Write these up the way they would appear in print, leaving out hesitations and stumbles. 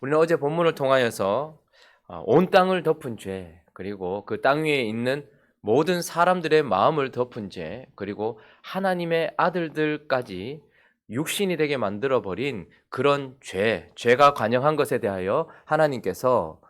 우리는 어제 본문을 통하여서 온 땅을 덮은 죄, 그리고 그 땅 위에 있는 모든 사람들의 마음을 덮은 죄, 그리고 하나님의 아들들까지 육신이 되게 만들어버린 그런 죄가 관영한 것에 대하여 하나님께서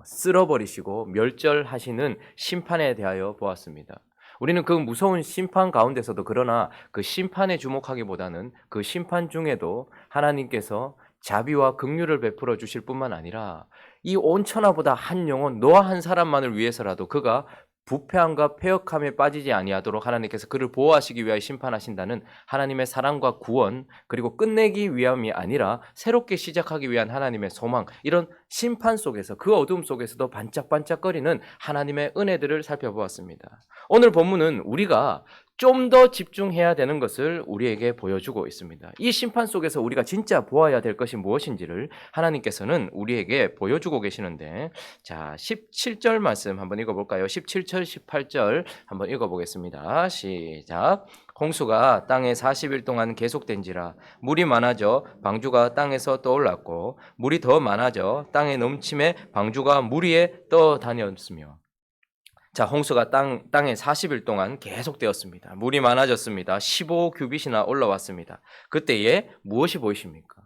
쓸어버리시고 멸절하시는 심판에 대하여 보았습니다. 우리는 그 무서운 심판 가운데서도 그러나 그 심판에 주목하기보다는 그 심판 중에도 하나님께서 자비와 긍휼을 베풀어 주실 뿐만 아니라 이 온 천하보다 한 영혼 노아 한 사람만을 위해서라도 그가 부패함과 패역함에 빠지지 아니하도록 하나님께서 그를 보호하시기 위하여 심판하신다는 하나님의 사랑과 구원, 그리고 끝내기 위함이 아니라 새롭게 시작하기 위한 하나님의 소망, 이런 심판 속에서 그 어둠 속에서도 반짝반짝거리는 하나님의 은혜들을 살펴보았습니다. 오늘 본문은 우리가 좀 더 집중해야 되는 것을 우리에게 보여주고 있습니다. 이 심판 속에서 우리가 진짜 보아야 될 것이 무엇인지를 하나님께서는 우리에게 보여주고 계시는데, 자, 17절 말씀 한번 읽어볼까요? 17절, 18절 한번 읽어보겠습니다. 시작. 홍수가 땅에 40일 동안 계속된지라 물이 많아져 방주가 땅에서 떠올랐고 물이 더 많아져 땅에 넘침에 방주가 물 위에 떠다녔으며. 자, 홍수가 땅에 40일 동안 계속되었습니다. 물이 많아졌습니다. 15규빗이나 올라왔습니다. 그때에 무엇이 보이십니까?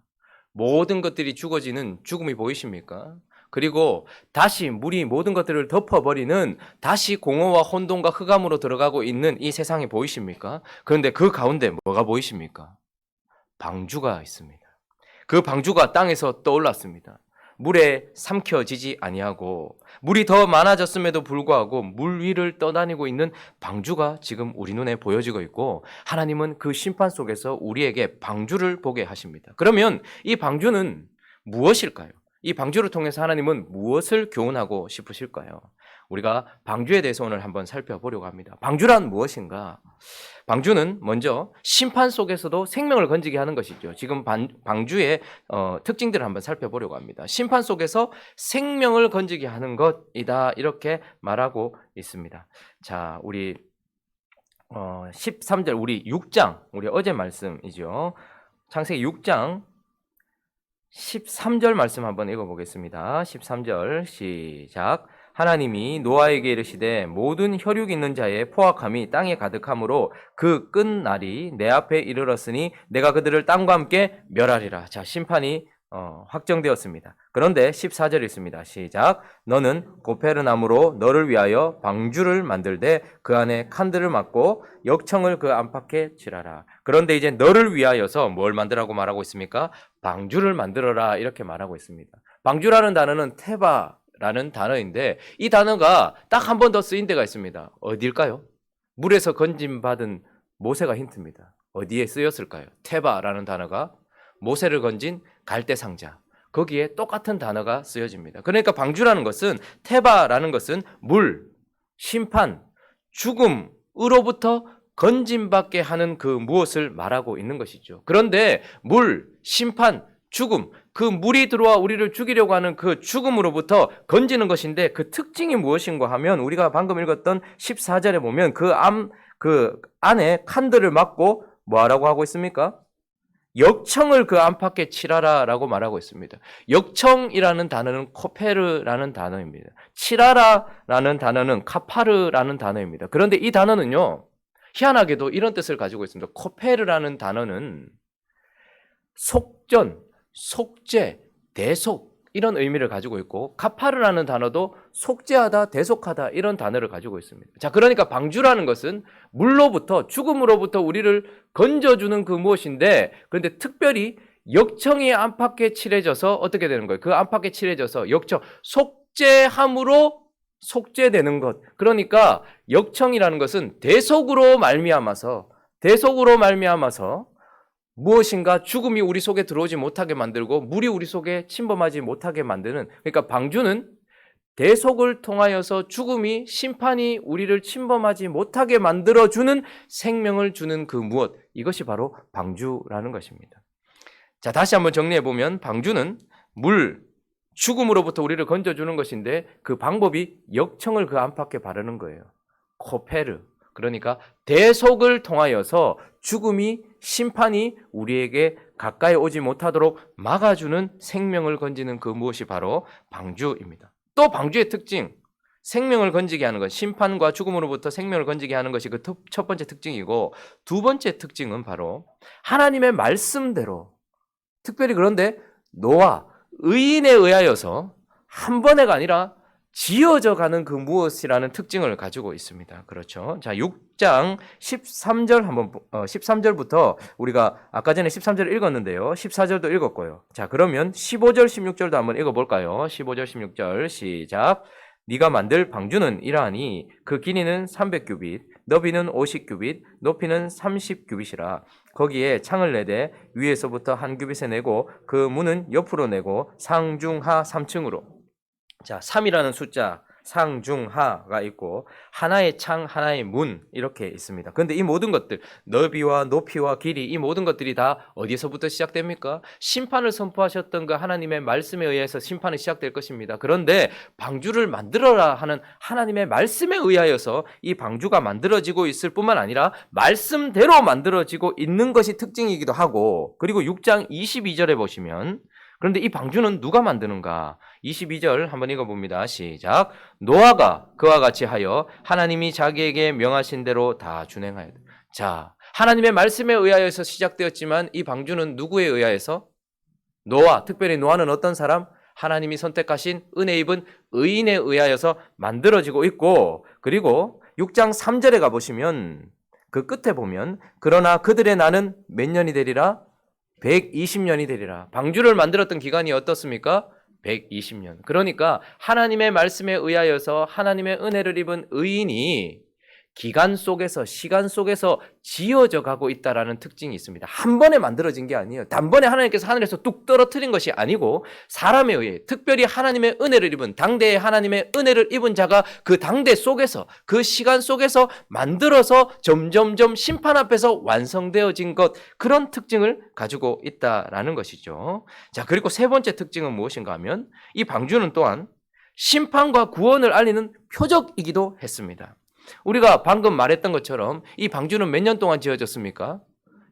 모든 것들이 죽어지는 죽음이 보이십니까? 그리고 다시 물이 모든 것들을 덮어버리는 다시 공허와 혼돈과 흑암으로 들어가고 있는 이 세상이 보이십니까? 그런데 그 가운데 뭐가 보이십니까? 방주가 있습니다. 그 방주가 땅에서 떠올랐습니다. 물에 삼켜지지 아니하고 물이 더 많아졌음에도 불구하고 물 위를 떠다니고 있는 방주가 지금 우리 눈에 보여지고 있고, 하나님은 그 심판 속에서 우리에게 방주를 보게 하십니다. 그러면 이 방주는 무엇일까요? 이 방주를 통해서 하나님은 무엇을 교훈하고 싶으실까요? 우리가 방주에 대해서 오늘 한번 살펴보려고 합니다. 방주란 무엇인가? 방주는 먼저 심판 속에서도 생명을 건지게 하는 것이죠. 지금 방주의 특징들을 한번 살펴보려고 합니다. 심판 속에서 생명을 건지게 하는 것이다, 이렇게 말하고 있습니다. 자, 우리 13절, 우리 6장, 우리 어제 말씀이죠. 창세기 6장 13절 말씀 한번 읽어보겠습니다. 13절 시작. 하나님이 노아에게 이르시되 모든 혈육 있는 자의 포악함이 땅에 가득함으로 그 끝날이 내 앞에 이르렀으니 내가 그들을 땅과 함께 멸하리라. 자, 심판이 확정되었습니다. 그런데 14절 있습니다. 시작. 너는 고페르나무로 너를 위하여 방주를 만들되 그 안에 칸들을 막고 역청을 그 안팎에 칠하라. 그런데 이제 너를 위하여서 뭘 만들라고 말하고 있습니까? 방주를 만들어라, 이렇게 말하고 있습니다. 방주라는 단어는 테바라는 단어인데 이 단어가 딱 한 번 더 쓰인 데가 있습니다. 어디일까요? 물에서 건짐받은 모세가 힌트입니다. 어디에 쓰였을까요? 테바라는 단어가 모세를 건진 갈대 상자, 거기에 똑같은 단어가 쓰여집니다. 그러니까 방주라는 것은, 테바라는 것은 물, 심판, 죽음으로부터 건짐받게 하는 그 무엇을 말하고 있는 것이죠. 그런데 물, 심판, 죽음, 그 물이 들어와 우리를 죽이려고 하는 그 죽음으로부터 건지는 것인데 그 특징이 무엇인가 하면, 우리가 방금 읽었던 14절에 보면 그 안에 칸들을 막고 뭐하라고 하고 있습니까? 역청을 그 안팎에 칠하라라고 말하고 있습니다. 역청이라는 단어는 코페르라는 단어입니다. 칠하라라는 단어는 카파르라는 단어입니다. 그런데 이 단어는요, 희한하게도 이런 뜻을 가지고 있습니다. 코페르라는 단어는 속전, 속죄, 대속, 이런 의미를 가지고 있고, 카파르라는 단어도 속죄하다, 대속하다, 이런 단어를 가지고 있습니다. 자, 그러니까 방주라는 것은 물로부터, 죽음으로부터 우리를 건져주는 그 무엇인데, 그런데 특별히 역청이 안팎에 칠해져서 어떻게 되는 거예요? 그 안팎에 칠해져서 역청, 속죄함으로 속죄되는 것. 그러니까 역청이라는 것은 대속으로 말미암아서 무엇인가 죽음이 우리 속에 들어오지 못하게 만들고 물이 우리 속에 침범하지 못하게 만드는, 그러니까 방주는 대속을 통하여서 죽음이, 심판이 우리를 침범하지 못하게 만들어주는, 생명을 주는 그 무엇, 이것이 바로 방주라는 것입니다. 자, 다시 한번 정리해보면 방주는 물, 죽음으로부터 우리를 건져주는 것인데 그 방법이 역청을 그 안팎에 바르는 거예요. 코페르. 그러니까 대속을 통하여서 죽음이 심판이 우리에게 가까이 오지 못하도록 막아주는 생명을 건지는 그 무엇이 바로 방주입니다. 또 방주의 특징, 생명을 건지게 하는 것, 심판과 죽음으로부터 생명을 건지게 하는 것이 그 첫 번째 특징이고, 두 번째 특징은 바로 하나님의 말씀대로, 특별히 그런데 노아, 의인에 의하여서 한 번에가 아니라 지어져 가는 그 무엇이라는 특징을 가지고 있습니다. 그렇죠. 자, 6장 13절 한번 13절부터 우리가 아까 전에 13절 읽었는데요. 14절도 읽었고요. 자, 그러면 15절 16절도 한번 읽어 볼까요? 15절 16절 시작. 네가 만들 방주는 이러하니 그 길이는 300규빗, 너비는 50규빗, 높이는 30규빗이라. 거기에 창을 내되 위에서부터 한 규빗에 내고 그 문은 옆으로 내고 상중하 3층으로. 자, 3이라는 숫자, 상중하가 있고 하나의 창, 하나의 문 이렇게 있습니다. 그런데 이 모든 것들, 너비와 높이와 길이 이 모든 것들이 다 어디서부터 시작됩니까? 심판을 선포하셨던 그 하나님의 말씀에 의해서 심판이 시작될 것입니다. 그런데 방주를 만들어라 하는 하나님의 말씀에 의하여서 이 방주가 만들어지고 있을 뿐만 아니라 말씀대로 만들어지고 있는 것이 특징이기도 하고, 그리고 6장 22절에 보시면, 그런데 이 방주는 누가 만드는가? 22절 한번 읽어봅니다. 시작. 노아가 그와 같이 하여 하나님이 자기에게 명하신 대로 다 준행하였다. 자, 하나님의 말씀에 의하여서 시작되었지만 이 방주는 누구에 의하여서? 노아, 특별히 노아는 어떤 사람? 하나님이 선택하신 은혜 입은 의인에 의하여서 만들어지고 있고, 그리고 6장 3절에 가보시면 그 끝에 보면 그러나 그들의 나는 몇 년이 되리라? 120년이 되리라. 방주를 만들었던 기간이 어떻습니까? 120년. 그러니까 하나님의 말씀에 의하여서 하나님의 은혜를 입은 의인이 기간 속에서, 시간 속에서 지어져 가고 있다라는 특징이 있습니다. 한 번에 만들어진 게 아니에요. 단번에 하나님께서 하늘에서 뚝 떨어뜨린 것이 아니고 사람에 의해, 특별히 하나님의 은혜를 입은, 당대에 하나님의 은혜를 입은 자가 그 당대 속에서, 그 시간 속에서 만들어서 점점점 심판 앞에서 완성되어진 것, 그런 특징을 가지고 있다라는 것이죠. 자, 그리고 세 번째 특징은 무엇인가 하면 이 방주는 또한 심판과 구원을 알리는 표적이기도 했습니다. 우리가 방금 말했던 것처럼 이 방주는 몇 년 동안 지어졌습니까?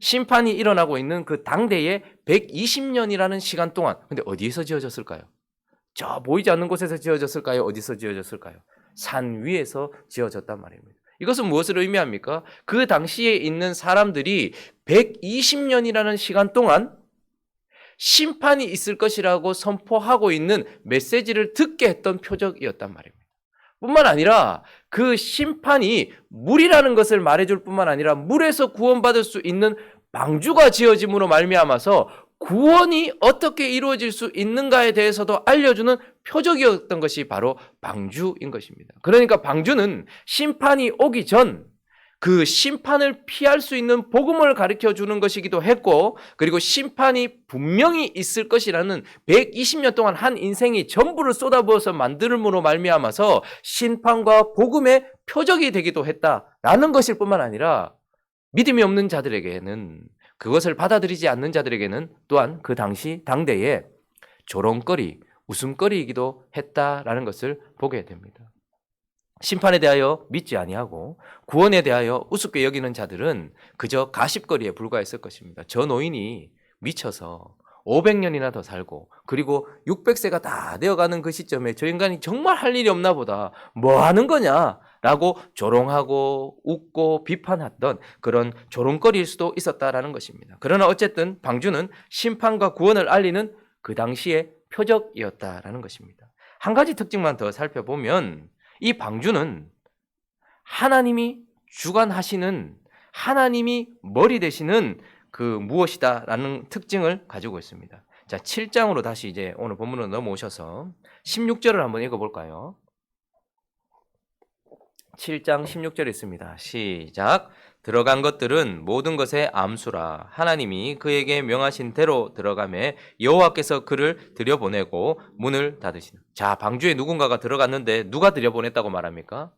심판이 일어나고 있는 그 당대에 120년이라는 시간 동안. 근데 어디에서 지어졌을까요? 저 보이지 않는 곳에서 지어졌을까요? 어디서 지어졌을까요? 산 위에서 지어졌단 말입니다. 이것은 무엇을 의미합니까? 그 당시에 있는 사람들이 120년이라는 시간 동안 심판이 있을 것이라고 선포하고 있는 메시지를 듣게 했던 표적이었단 말입니다. 뿐만 아니라 그 심판이 물이라는 것을 말해줄 뿐만 아니라 물에서 구원받을 수 있는 방주가 지어짐으로 말미암아서 구원이 어떻게 이루어질 수 있는가에 대해서도 알려주는 표적이었던 것이 바로 방주인 것입니다. 그러니까 방주는 심판이 오기 전 그 심판을 피할 수 있는 복음을 가르쳐 주는 것이기도 했고, 그리고 심판이 분명히 있을 것이라는 120년 동안 한 인생이 전부를 쏟아부어서 만들므로 말미암아서 심판과 복음의 표적이 되기도 했다라는 것일 뿐만 아니라 믿음이 없는 자들에게는, 그것을 받아들이지 않는 자들에게는 또한 그 당시 당대에 조롱거리, 웃음거리이기도 했다라는 것을 보게 됩니다. 심판에 대하여 믿지 아니하고 구원에 대하여 우습게 여기는 자들은 그저 가십거리에 불과했을 것입니다. 저 노인이 미쳐서 500년이나 더 살고 그리고 600세가 다 되어가는 그 시점에 저 인간이 정말 할 일이 없나 보다, 뭐 하는 거냐 라고 조롱하고 웃고 비판했던 그런 조롱거리일 수도 있었다라는 것입니다. 그러나 어쨌든 방주는 심판과 구원을 알리는 그 당시의 표적이었다라는 것입니다. 한 가지 특징만 더 살펴보면 이 방주는 하나님이 주관하시는, 하나님이 머리 되시는 그 무엇이다라는 특징을 가지고 있습니다. 자, 7장으로 다시 이제 오늘 본문으로 넘어오셔서 16절을 한번 읽어볼까요? 7장 16절에 있습니다. 시작. 들어간 것들은 모든 것의 암수라. 하나님이 그에게 명하신 대로 들어가매 여호와께서 그를 들여보내고 문을 닫으시는. 자, 방주에 누군가가 들어갔는데 누가 들여보냈다고 말합니까?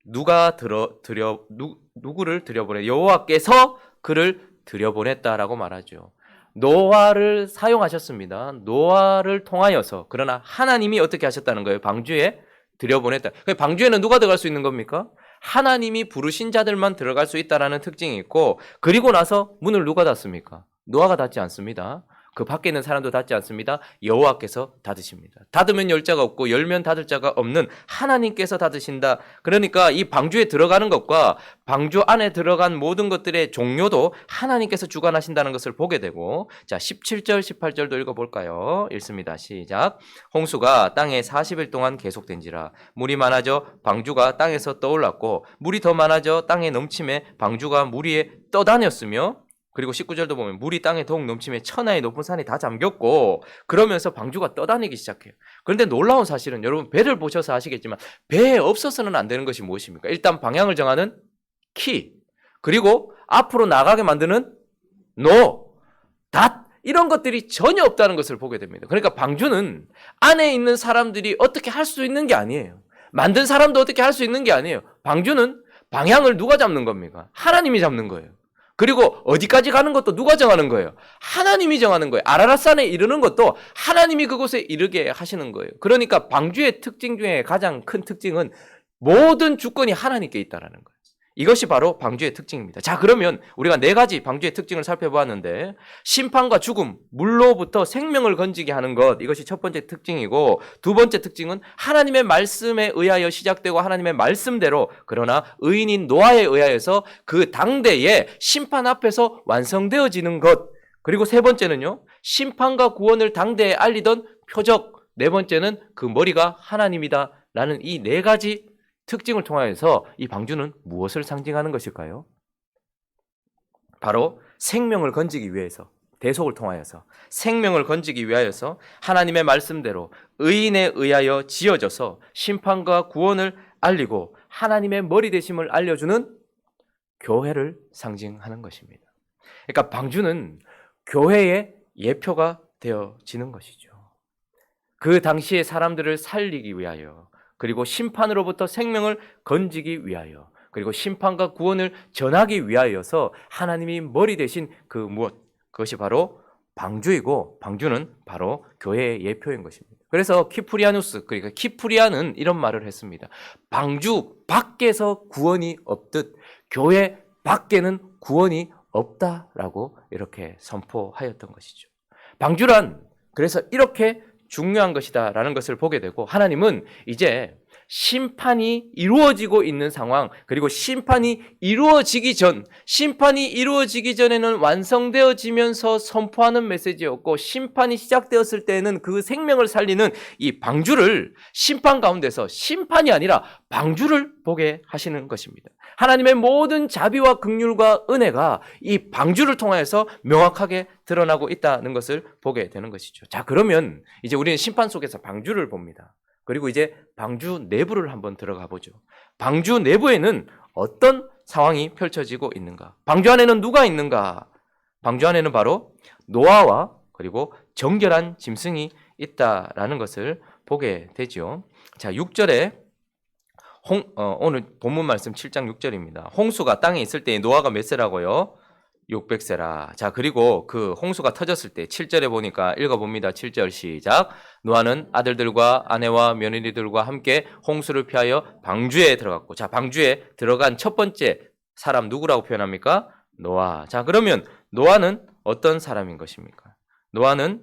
누구를 들여보내? 여호와께서 그를 들여보냈다라고 말하죠. 노아를 사용하셨습니다. 노아를 통하여서. 그러나 하나님이 어떻게 하셨다는 거예요? 방주에 들여보냈다. 방주에는 누가 들어갈 수 있는 겁니까? 하나님이 부르신 자들만 들어갈 수 있다라는 특징이 있고, 그리고 나서 문을 누가 닫습니까? 노아가 닫지 않습니다. 그 밖에 있는 사람도 닫지 않습니다. 여호와께서 닫으십니다. 닫으면 열 자가 없고 열면 닫을 자가 없는 하나님께서 닫으신다. 그러니까 이 방주에 들어가는 것과 방주 안에 들어간 모든 것들의 종료도 하나님께서 주관하신다는 것을 보게 되고, 자 17절 18절도 읽어볼까요? 읽습니다. 시작. 홍수가 땅에 40일 동안 계속된지라 물이 많아져 방주가 땅에서 떠올랐고 물이 더 많아져 땅에 넘침에 방주가 물 위에 떠다녔으며, 그리고 19절도 보면 물이 땅에 더욱 넘침에 천하의 높은 산이 다 잠겼고, 그러면서 방주가 떠다니기 시작해요. 그런데 놀라운 사실은, 여러분 배를 보셔서 아시겠지만 배에 없어서는 안 되는 것이 무엇입니까? 일단 방향을 정하는 키, 그리고 앞으로 나가게 만드는 노, 닷, 이런 것들이 전혀 없다는 것을 보게 됩니다. 그러니까 방주는 안에 있는 사람들이 어떻게 할 수 있는 게 아니에요. 만든 사람도 어떻게 할 수 있는 게 아니에요. 방주는 방향을 누가 잡는 겁니까? 하나님이 잡는 거예요. 그리고 어디까지 가는 것도 누가 정하는 거예요? 하나님이 정하는 거예요. 아라랏산에 이르는 것도 하나님이 그곳에 이르게 하시는 거예요. 그러니까 방주의 특징 중에 가장 큰 특징은 모든 주권이 하나님께 있다는 거예요. 이것이 바로 방주의 특징입니다. 자, 그러면 우리가 4가지 방주의 특징을 살펴보았는데, 심판과 죽음, 물로부터 생명을 건지게 하는 것, 이것이 첫 번째 특징이고, 두 번째 특징은 하나님의 말씀에 의하여 시작되고 하나님의 말씀대로, 그러나 의인인 노아에 의하여서 그 당대에 심판 앞에서 완성되어지는 것, 그리고 세 번째는요, 심판과 구원을 당대에 알리던 표적, 네 번째는 그 머리가 하나님이다 라는 이 4가지 특징을 통하여서 이 방주는 무엇을 상징하는 것일까요? 바로 생명을 건지기 위해서, 대속을 통하여서 생명을 건지기 위하여서 하나님의 말씀대로 의인에 의하여 지어져서 심판과 구원을 알리고 하나님의 머리 되심을 알려주는 교회를 상징하는 것입니다. 그러니까 방주는 교회의 예표가 되어지는 것이죠. 그 당시의 사람들을 살리기 위하여, 그리고 심판으로부터 생명을 건지기 위하여, 그리고 심판과 구원을 전하기 위하여서 하나님이 머리 대신 그 무엇, 그것이 바로 방주이고, 방주는 바로 교회의 예표인 것입니다. 그래서 키프리아누스, 그러니까 키프리아는 이런 말을 했습니다. 방주 밖에서 구원이 없듯 교회 밖에는 구원이 없다라고 이렇게 선포하였던 것이죠. 방주란 그래서 이렇게 중요한 것이다라는 것을 보게 되고, 하나님은 이제 심판이 이루어지고 있는 상황, 그리고 심판이 이루어지기 전에는 완성되어지면서 선포하는 메시지였고, 심판이 시작되었을 때에는 그 생명을 살리는 이 방주를 심판 가운데서 심판이 아니라 방주를 보게 하시는 것입니다. 하나님의 모든 자비와 긍휼과 은혜가 이 방주를 통하여서 명확하게 드러나고 있다는 것을 보게 되는 것이죠. 자, 그러면 이제 우리는 심판 속에서 방주를 봅니다. 그리고 이제 방주 내부를 한번 들어가 보죠. 방주 내부에는 어떤 상황이 펼쳐지고 있는가? 방주 안에는 누가 있는가? 방주 안에는 바로 노아와 그리고 정결한 짐승이 있다라는 것을 보게 되죠. 자, 6절에 오늘 본문 말씀 7장 6절입니다. 홍수가 땅에 있을 때 노아가 몇 세라고요? 600세라. 자, 그리고 그 홍수가 터졌을 때 7절에 보니까 읽어봅니다. 7절 시작. 노아는 아들들과 아내와 며느리들과 함께 홍수를 피하여 방주에 들어갔고, 자, 방주에 들어간 첫 번째 사람 누구라고 표현합니까? 노아. 자, 그러면 노아는 어떤 사람인 것입니까? 노아는,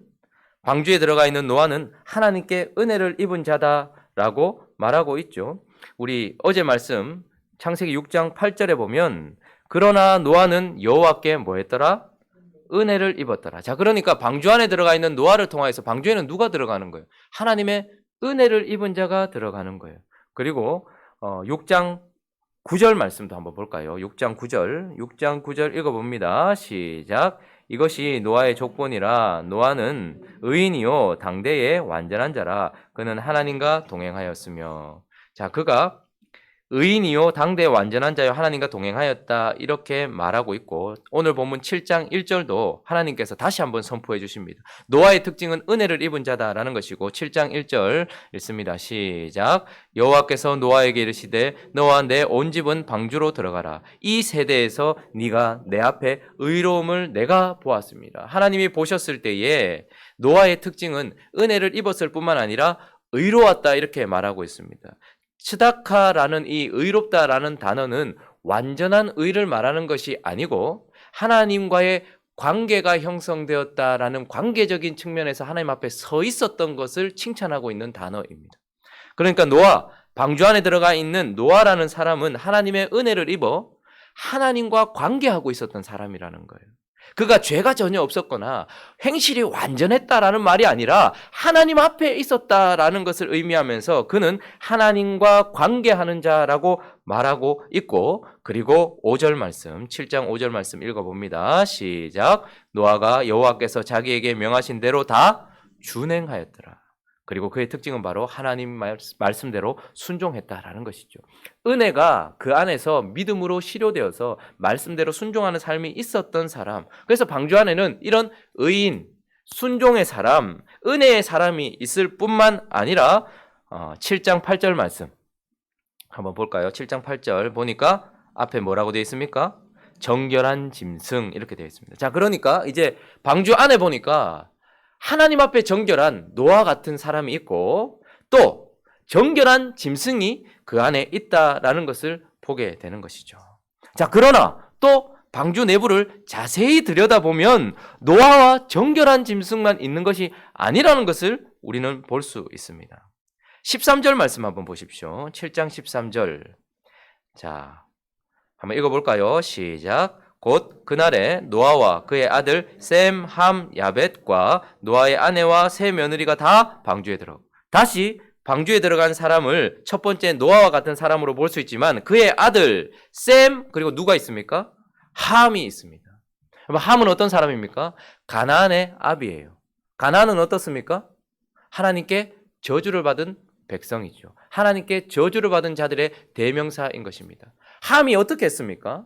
방주에 들어가 있는 노아는 하나님께 은혜를 입은 자다라고 말하고 있죠. 우리 어제 말씀 창세기 6장 8절에 보면, 그러나 노아는 여호와께 뭐 했더라? 은혜를 입었더라. 자, 그러니까 방주 안에 들어가 있는 노아를 통하여서 방주에는 누가 들어가는 거예요? 하나님의 은혜를 입은 자가 들어가는 거예요. 그리고 6장 9절 말씀도 한번 볼까요? 6장 9절 읽어봅니다. 시작. 이것이 노아의 족본이라. 노아는 의인이요 당대의 완전한 자라. 그는 하나님과 동행하였으며. 자, 그가 의인이요 당대의 완전한 자여 하나님과 동행하였다, 이렇게 말하고 있고, 오늘 본문 7장 1절도 하나님께서 다시 한번 선포해 주십니다. 노아의 특징은 은혜를 입은 자다라는 것이고, 7장 1절 읽습니다. 시작. 여호와께서 노아에게 이르시되 너와 내 온 집은 방주로 들어가라. 이 세대에서 네가 내 앞에 의로움을 내가 보았습니다. 하나님이 보셨을 때에 노아의 특징은 은혜를 입었을 뿐만 아니라 의로웠다, 이렇게 말하고 있습니다. 츠다카라는 이 의롭다라는 단어는 완전한 의를 말하는 것이 아니고 하나님과의 관계가 형성되었다라는 관계적인 측면에서 하나님 앞에 서 있었던 것을 칭찬하고 있는 단어입니다. 그러니까 노아, 방주 안에 들어가 있는 노아라는 사람은 하나님의 은혜를 입어 하나님과 관계하고 있었던 사람이라는 거예요. 그가 죄가 전혀 없었거나 행실이 완전했다라는 말이 아니라 하나님 앞에 있었다라는 것을 의미하면서 그는 하나님과 관계하는 자라고 말하고 있고, 그리고 5절 말씀, 7장 5절 말씀 읽어봅니다. 시작. 노아가 여호와께서 자기에게 명하신 대로 다 준행하였더라. 그리고 그의 특징은 바로 하나님 말씀대로 순종했다라는 것이죠. 은혜가 그 안에서 믿음으로 실효되어서 말씀대로 순종하는 삶이 있었던 사람. 그래서 방주 안에는 이런 의인, 순종의 사람, 은혜의 사람이 있을 뿐만 아니라 7장 8절 말씀 한번 볼까요? 7장 8절 보니까 앞에 뭐라고 되어 있습니까? 정결한 짐승 이렇게 되어 있습니다. 자, 그러니까 이제 방주 안에 보니까 하나님 앞에 정결한 노아 같은 사람이 있고 또 정결한 짐승이 그 안에 있다라는 것을 보게 되는 것이죠. 자, 그러나 또 방주 내부를 자세히 들여다보면 노아와 정결한 짐승만 있는 것이 아니라는 것을 우리는 볼 수 있습니다. 13절 말씀 한번 보십시오. 7장 13절. 자, 한번 읽어볼까요? 시작. 곧 그날에 노아와 그의 아들 셈, 함, 야벳과 노아의 아내와 세 며느리가 다 방주에 들어. 다시 방주에 들어간 사람을 첫 번째 노아와 같은 사람으로 볼 수 있지만 그의 아들 셈 그리고 누가 있습니까? 함이 있습니다. 함은 어떤 사람입니까? 가나안의 아비예요. 가나안은 어떻습니까? 하나님께 저주를 받은 백성이죠. 하나님께 저주를 받은 자들의 대명사인 것입니다. 함이 어떻게 했습니까?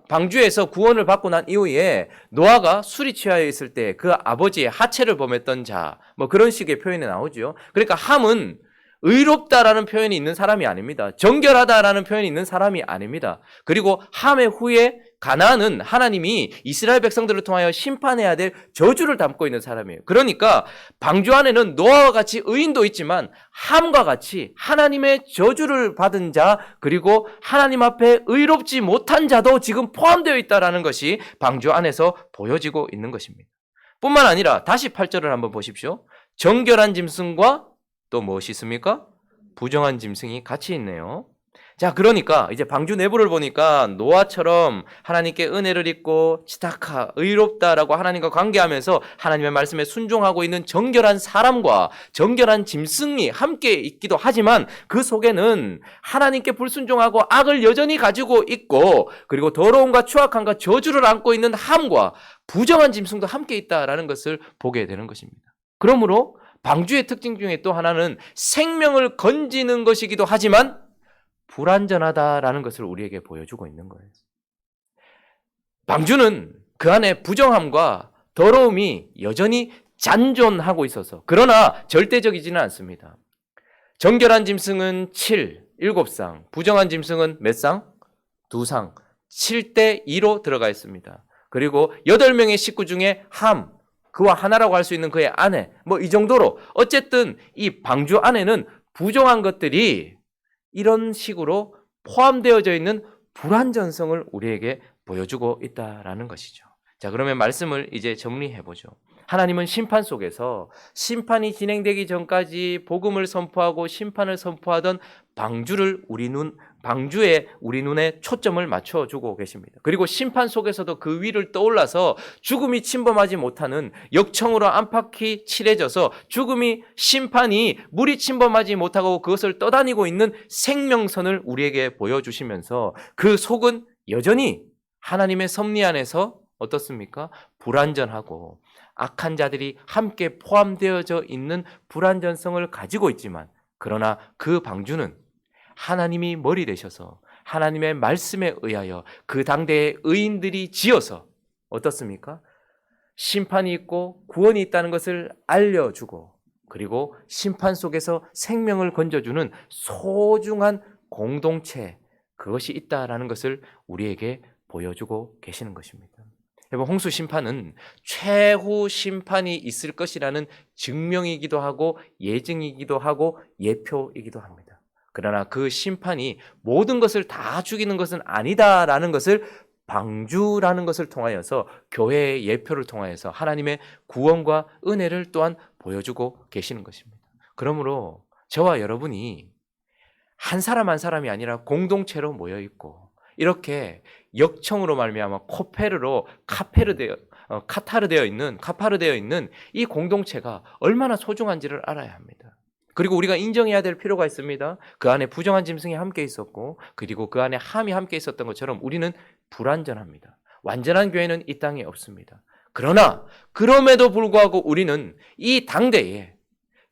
방주에서 구원을 받고 난 이후에 노아가 술이 취하여 있을 때 그 아버지의 하체를 범했던 자, 뭐 그런 식의 표현이 나오죠. 그러니까 함은 의롭다라는 표현이 있는 사람이 아닙니다. 정결하다라는 표현이 있는 사람이 아닙니다. 그리고 함의 후에 가나안은 하나님이 이스라엘 백성들을 통하여 심판해야 될 저주를 담고 있는 사람이에요. 그러니까 방주 안에는 노아와 같이 의인도 있지만 함과 같이 하나님의 저주를 받은 자 그리고 하나님 앞에 의롭지 못한 자도 지금 포함되어 있다는 것이 방주 안에서 보여지고 있는 것입니다. 뿐만 아니라 다시 8절을 한번 보십시오. 정결한 짐승과 또 무엇이 있습니까? 부정한 짐승이 같이 있네요. 자, 그러니까 이제 방주 내부를 보니까 노아처럼 하나님께 은혜를 입고 치타카, 의롭다라고 하나님과 관계하면서 하나님의 말씀에 순종하고 있는 정결한 사람과 정결한 짐승이 함께 있기도 하지만 그 속에는 하나님께 불순종하고 악을 여전히 가지고 있고 그리고 더러움과 추악함과 저주를 안고 있는 함과 부정한 짐승도 함께 있다라는 것을 보게 되는 것입니다. 그러므로 방주의 특징 중에 또 하나는 생명을 건지는 것이기도 하지만 불완전하다라는 것을 우리에게 보여주고 있는 거예요. 방주는 그 안에 부정함과 더러움이 여전히 잔존하고 있어서 그러나 절대적이지는 않습니다. 정결한 짐승은 7상, 부정한 짐승은 몇 상? 2상, 7대 2로 들어가 있습니다. 그리고 8명의 식구 중에 함, 그와 하나라고 할 수 있는 그의 아내, 뭐 이 정도로 어쨌든 이 방주 안에는 부정한 것들이 이런 식으로 포함되어져 있는 불완전성을 우리에게 보여주고 있다라는 것이죠. 자, 그러면 말씀을 이제 정리해 보죠. 하나님은 심판 속에서 심판이 진행되기 전까지 복음을 선포하고 심판을 선포하던 방주에 우리 눈에 초점을 맞춰주고 계십니다. 그리고 심판 속에서도 그 위를 떠올라서 죽음이 침범하지 못하는 역청으로 안팎이 칠해져서 심판이 물이 침범하지 못하고 그것을 떠다니고 있는 생명선을 우리에게 보여주시면서 그 속은 여전히 하나님의 섭리 안에서 어떻습니까? 불완전하고 악한 자들이 함께 포함되어져 있는 불완전성을 가지고 있지만 그러나 그 방주는 하나님이 머리 되셔서 하나님의 말씀에 의하여 그 당대의 의인들이 지어서 어떻습니까? 심판이 있고 구원이 있다는 것을 알려주고 그리고 심판 속에서 생명을 건져주는 소중한 공동체 그것이 있다라는 것을 우리에게 보여주고 계시는 것입니다. 여러분, 홍수 심판은 최후 심판이 있을 것이라는 증명이기도 하고 예증이기도 하고 예표이기도 합니다. 그러나 그 심판이 모든 것을 다 죽이는 것은 아니다라는 것을 방주라는 것을 통하여서 교회의 예표를 통하여서 하나님의 구원과 은혜를 또한 보여주고 계시는 것입니다. 그러므로 저와 여러분이 한 사람 한 사람이 아니라 공동체로 모여 있고 이렇게 역청으로 말미암아 카타르 되어 있는 이 공동체가 얼마나 소중한지를 알아야 합니다. 그리고 우리가 인정해야 될 필요가 있습니다. 그 안에 부정한 짐승이 함께 있었고 그리고 그 안에 함이 함께 있었던 것처럼 우리는 불완전합니다. 완전한 교회는 이 땅에 없습니다. 그러나 그럼에도 불구하고 우리는 이 당대에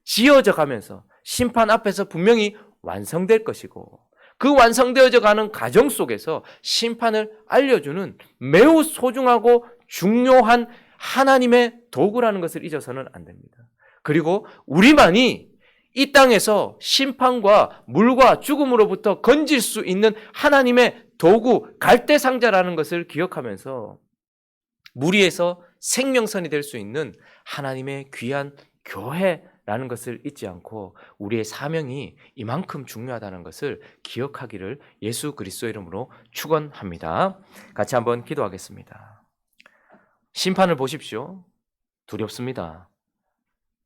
지어져 가면서 심판 앞에서 분명히 완성될 것이고 그 완성되어져 가는 과정 속에서 심판을 알려주는 매우 소중하고 중요한 하나님의 도구라는 것을 잊어서는 안 됩니다. 그리고 우리만이 이 땅에서 심판과 물과 죽음으로부터 건질 수 있는 하나님의 도구, 갈대상자라는 것을 기억하면서 무리에서 생명선이 될 수 있는 하나님의 귀한 교회라는 것을 잊지 않고 우리의 사명이 이만큼 중요하다는 것을 기억하기를 예수 그리스도 이름으로 축원합니다. 같이 한번 기도하겠습니다. 심판을 보십시오. 두렵습니다.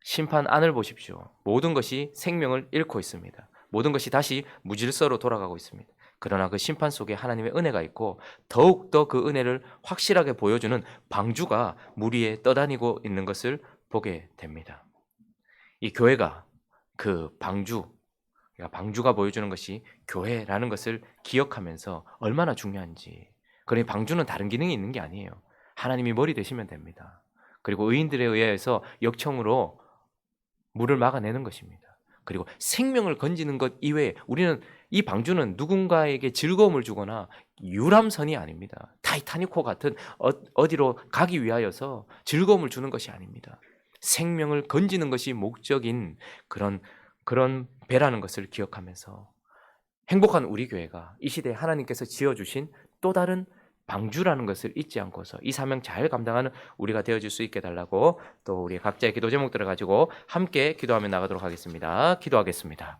심판안을 보십시오. 모든 것이 생명을 잃고 있습니다. 모든 것이 다시 무질서로 돌아가고 있습니다. 그러나 그 심판 속에 하나님의 은혜가 있고 더욱더 그 은혜를 확실하게 보여주는 방주가 물 위에 떠다니고 있는 것을 보게 됩니다. 이 교회가 그 방주가 보여주는 것이 교회라는 것을 기억하면서 얼마나 중요한지. 그러니 방주는 다른 기능이 있는 게 아니에요. 하나님이 머리 되시면 됩니다. 그리고 의인들에 의해서 역청으로 물을 막아내는 것입니다. 그리고 생명을 건지는 것 이외에 우리는 이 방주는 누군가에게 즐거움을 주거나 유람선이 아닙니다. 타이타닉호 같은 어디로 가기 위하여서 즐거움을 주는 것이 아닙니다. 생명을 건지는 것이 목적인 그런 배라는 것을 기억하면서 행복한 우리 교회가 이 시대에 하나님께서 지어주신 또 다른 방주라는 것을 잊지 않고서 이 사명 잘 감당하는 우리가 되어줄 수 있게 달라고 또 우리 각자의 기도 제목들을 가지고 함께 기도하며 나가도록 하겠습니다. 기도하겠습니다.